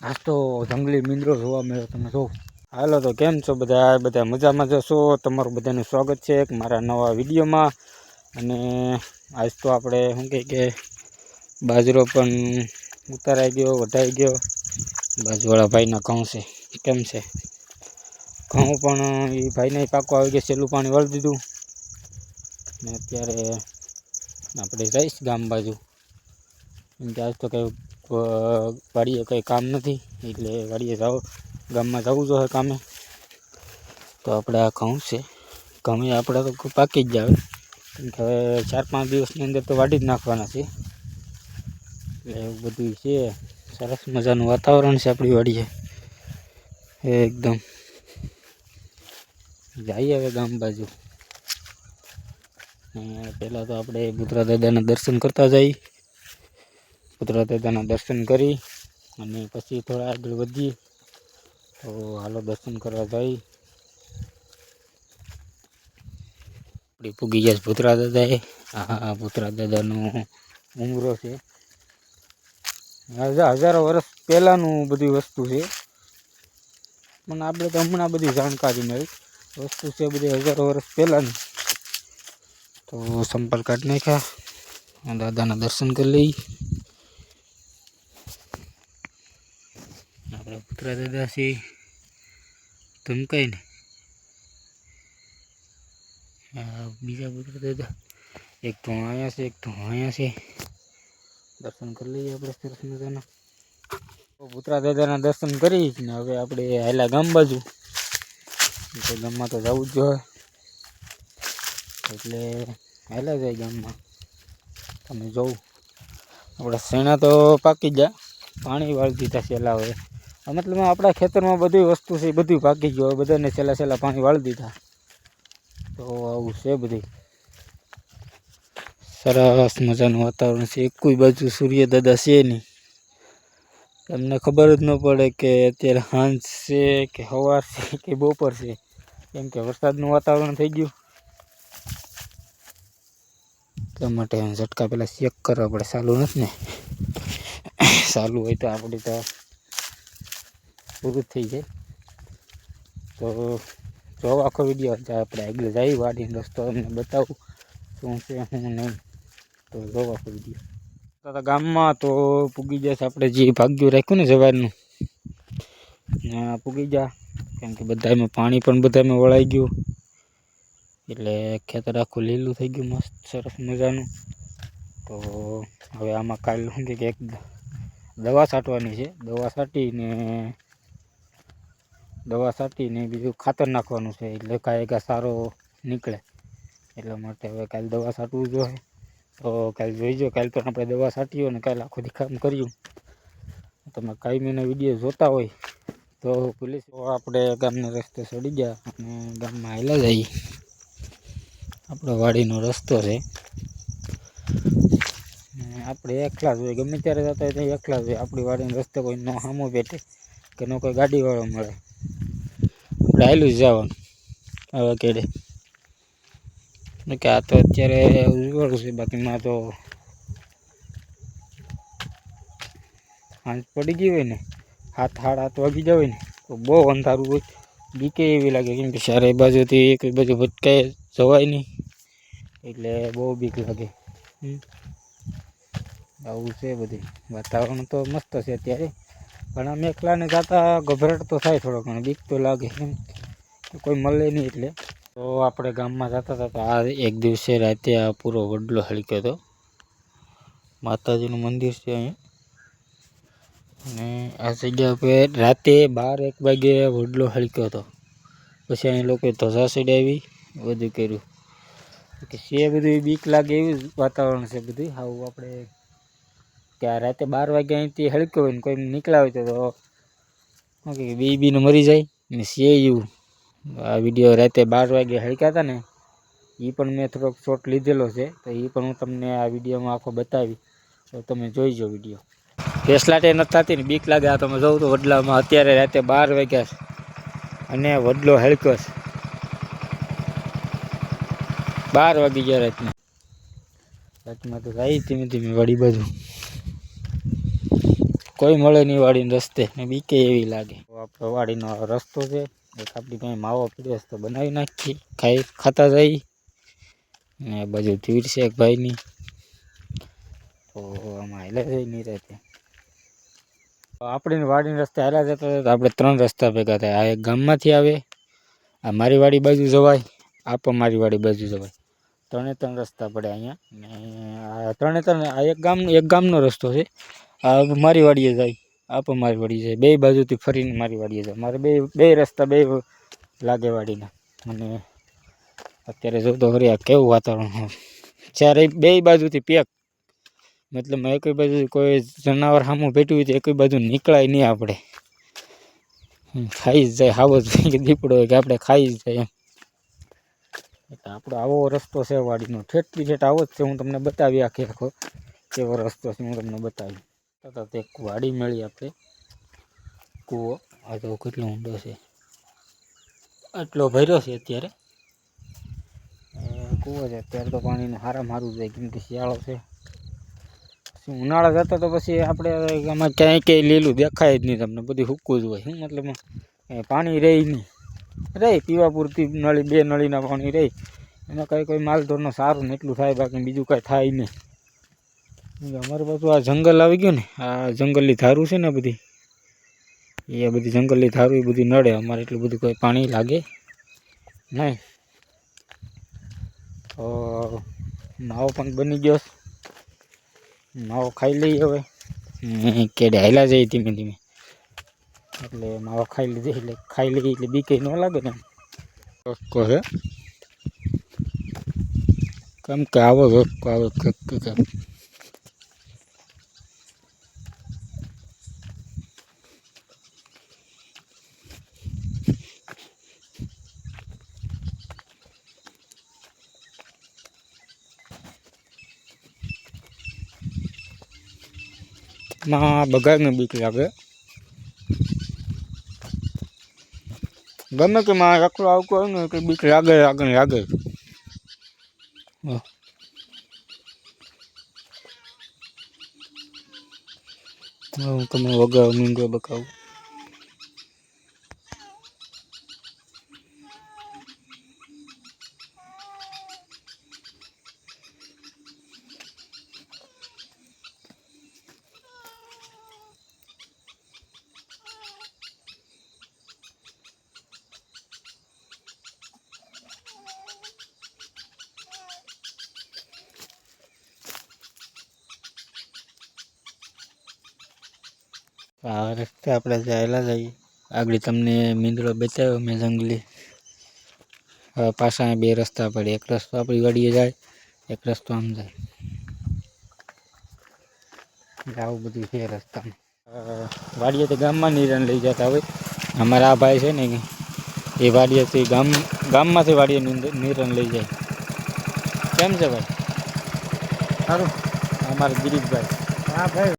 આજ તો જંગલી મીંદરો જોવા મળ્યો. તમે જો હાલો તો કેમ છો બધા મજામાં જશો. તમારું બધાનું સ્વાગત છે મારા નવા વિડીયોમાં. અને આજ તો આપણે શું કહે કે બાજરો પણ ઉતારાઈ ગયો, વઢાઈ ગયો. બાજુવાળા ભાઈના ઘઉં છે. કેમ છે ઘઉં પણ એ ભાઈને પાકો આવી ગયા, છેલ્લું પાણી વાળી દીધું. ને અત્યારે આપણે જઈશ ગામ બાજુ, કેમ કે આજ તો કંઈ વાડીએ કંઈ કામ નથી, એટલે વાડીએ ગામમાં જવું જોઈએ કામે. તો આપણે આ ઘઉં છે, ઘઉં આપણે તો પાકી જ જાવે, કેમ કે હવે 4-5 દિવસની અંદર તો વાડી જ નાખવાના છે. એટલે એવું બધું છે. સરસ મજાનું વાતાવરણ છે આપણી વાડીએ એકદમ. જઈએ હવે ગામ બાજુ. પહેલાં તો આપણે બુધરા દાદાના દર્શન કરતા જઈએ. બુધરા દાદાના દર્શન કરી અને પછી થોડા આગળ વધીએ. તો હાલો દર્શન કરવા જઈ. આપણી પૂગી ગયા બુધરા દાદાએ. હા, બુધરા દાદાનો ઉમરો છે. હજારો વર્ષ પહેલાંનું બધી વસ્તુ છે, પણ આપણે તો હમણાં બધી જાણકારી મળી. વસ્તુ છે બધી હજારો વર્ષ પહેલાંની. તો સંપર્ક કાઢી નાખ્યા, દાદાના દર્શન કરી લઈ. આપણે બુધરા દાદા છે ધમકાઈને બીજા બુધરા દાદા એક તો અહીંયા છે, એક તો અહીંયા છે. દર્શન કરી લઈએ આપણે સરસ મજાના. બુધરા દાદાના દર્શન કરી ને હવે આપણે હાલ્યા ગામ બાજુ. તો ગામમાં તો જવું જ જોઈએ, એટલે હાલ્યા જાય ગામમાં. તમે જોઉં આપણા શેણા તો પાકી ગયા, પાણી વાળી દીધા છેલ્લા. હવે મતલબ આપણા ખેતરમાં બધી વસ્તુ છે, બધું પાકી ગયું. બધાને છેલ્લા પાણી વાળી દીધા. તો આવું છે બધી. સરસ મજાનું વાતાવરણ છે. કોઈ બાજુ સૂર્ય દાદા છે નહીં. તમને ખબર જ ન પડે કે અત્યારે સાંજ છે કે સવાર છે કે બપોર છે, કેમ કે વરસાદનું વાતાવરણ થઈ ગયું. એટલા માટે ઝટકા પહેલાં ચેક કરવા પડે. ચાલુ નથી ને? ચાલુ હોય તો આપણે તો પૂરું થઈ જાય. તો જો આખો વિડીયો આપણે આગળ જઈ વાડીનો રસ્તો તમને બતાવું શું છે શું નહીં. તો જો આખો વિડીયો. ગામમાં તો પૂગી જશે આપણે જે ભાગ્યું રાખ્યું ને સવારનું, પૂગી ગયા. કેમ કે બધામાં પાણી પણ બધામાં વળાઈ ગયું, એટલે ખેતર આખું લીલું થઈ ગયું મસ્ત સરસ મજાનું. તો હવે આમાં કાલ શું કે એક દવા છાંટવાની છે. દવા છાંટીને બીજું ખાતર નાખવાનું છે, એટલે કાંઈ સારો નીકળે. એટલા માટે હવે કાલે દવા છાંટવું જોઈએ. તો કાલે જોઈજો. કાલે પણ આપણે દવા છાંટીએ ને કાલે આખો દી કામ કર્યું. તમે કાયમીના વિડીયો જોતા હોય તો પોલીસ આપણે ગામના રસ્તે ચડી ગયા અને ગામમાં હાલ્યા જઈએ. આપણો વાડીનો રસ્તો છે. આપણે એકલા જ હોય, ગમે ત્યારે જતા હોય તો એકલા જ હોય. આપણી વાડીનો રસ્તો કોઈ ન સામો બેઠે કે ન કોઈ ગાડીવાળો મળે, આપણે હાલ્યું જ જવાનું આવા કેડે. કે આ તો અત્યારે ઉજવાળું છે, બાકીમાં તો સાંજ પડી ગઈ હોય ને, 7-7:30 વાગી જાય ને, તો બહુ અંધારું હોય. બીકે એવી લાગે, કેમ કે ચારે બાજુથી એક બાજુ ભટકાય જવાય નહીં, એટલે બહુ બીક લાગે. આવું છે બધું. વાતાવરણ તો મસ્ત છે અત્યારે, પણ આમ એકલાને જતા ગભરાટ તો થાય, થોડો ઘણો બીક તો લાગે, કોઈ મળે નહીં એટલે. તો આપણે ગામમાં જતા હતા તો આ એક દિવસે રાતે આ પૂરો વડલો હલક્યો હતો. માતાજીનું મંદિર છે અહીંયા, અને આ જગ્યા પર રાતે 12-1 વાગે વડલો હલક્યો હતો. પછી અહીં લોકોએ ધજા ચડાવી, બધું કર્યું. કે છે બધું બીક લાગે એવું વાતાવરણ છે બધું. આવું આપણે કે આ રાતે 12 વાગે અહીંથી હલક્યો હોય ને કોઈ નીકળ્યા હોય તો શું કે બીને મરી જાય ને. છે એવું આ વિડીયો રાતે 12 વાગે હલક્યા હતા ને, એ પણ મેં થોડોક શોટ લીધેલો છે, તો એ પણ હું તમને આ વિડીયોમાં આખો બતાવી. તો તમે જોઈજો વિડીયો. ફેસલાટે નથી થતી ને બીક લાગે. આ તમે જોઉં તો વડલામાં અત્યારે રાતે 12 વાગ્યા છે અને વડલો હલક્યો છે. 12 વાગી ગયા રાતમાં તો જાય ધીમે ધીમે વાડી બાજુ. કોઈ મળે નહીં વાડીને રસ્તે ને બીકે એવી લાગે. તો આપણો વાડીનો રસ્તો છે, એક આપણી કંઈ માવો પીડ્યો તો બનાવી નાખી, ખાતા જઈ. ને બાજુ ધીર છે એક ભાઈની, તો આમાં હાલે જઈ નહીં રહેતી. આપણી વાડીના રસ્તે હાલ્યા જતા હતા તો આપણે 3 રસ્તા ભેગા થાય. આ એક ગામમાંથી આવે, આ મારી વાડી બાજુ જવાય, આ પણ મારી વાડી બાજુ જવાય. 3 રસ્તા પડે અહીંયા. ને આ 3 આ એક ગામનો રસ્તો છે. આ મારી વાડીએ જાય, આ પણ મારી વાડીએ જાય, બે બાજુથી ફરીને મારી વાડીએ જાય. મારે બે રસ્તા બે લાગે વાડીના. અને અત્યારે જોતો ખરી આ કેવું વાતાવરણ, જ્યારે બે બાજુથી પેક, મતલબ એક બાજુ કોઈ જનાવર સામું ભેટ્યું હોય તો એક બાજુ નીકળાય નહીં, આપણે ખાઈ જ જાય. હાવ જ કે દીપડો હોય કે આપણે ખાઈ જ જાય એમ. એટલે આપણો આવો રસ્તો છે વાડીનો, ઠેઠથી ઠેઠ આવો જ છે. હું તમને બતાવી આખો કેવો રસ્તો છે હું તમને બતાવી. તરત એક વાડી મળી આપણે, કૂવો. આ તો કેટલો ઊંડો છે, આટલો ભર્યો છે અત્યારે કૂવો છે. અત્યારે તો પાણીનું સારું જાય, કેમ કે શિયાળો છે. ઉનાળા જતા તો પછી આપણે આમાં ક્યાંય લીલું દેખાય જ નહીં તમને, બધું સૂકું જ હોય. શું મતલબ પાણી રહે નહીં, રહે પીવા પૂરતી નળી, 2 નળીના પાણી રહે. એમાં કોઈ માલઢોરનું સારું ને એટલું થાય, બાકી બીજું કાંઈ થાય નહીં. અમારે પાછું આ જંગલ આવી ગયું ને, આ જંગલની ધારું છે ને બધી, એ બધી જંગલની ધારું એ બધી નડે. અમારે એટલું બધું કોઈ પાણી લાગે નહીં. તો માવો પણ બની ગયો, માવો ખાઈ લઈએ હવે. કેડે હાલ્યા જાય ધીમે ધીમે, એટલે માવો ખાઈ લઈએ એટલે બીકે ન લાગે ને. ધક્કો છે, કેમ કે આવો ધક્કો આવે. માં બગાડને બીક લાગે, ગમે કે માં એકલો આવતો હોય ને કે બીક લાગે. હું તમને વગાડું, મીંડો બકાવું. આ રસ્તે આપણે ચાલ્યા જઈએ. આગળ તમને મીંદડો બતાવ્યો મેં જંગલી. હવે પાછા 2 રસ્તા પડે, એક રસ્તો આપણી વાડીએ જાય, એક રસ્તો આમ જાય. આવું બધું છે રસ્તામાં. વાડીએથી ગામમાં નિરણ લઈ જતા હોય. અમારા આ ભાઈ છે ને એ વાડીએથી ગામમાંથી વાડીએ નિરણ લઈ જાય. કેમ છે ભાઈ? સારું. અમારા ગિરીશભાઈ. હા ભાઈ.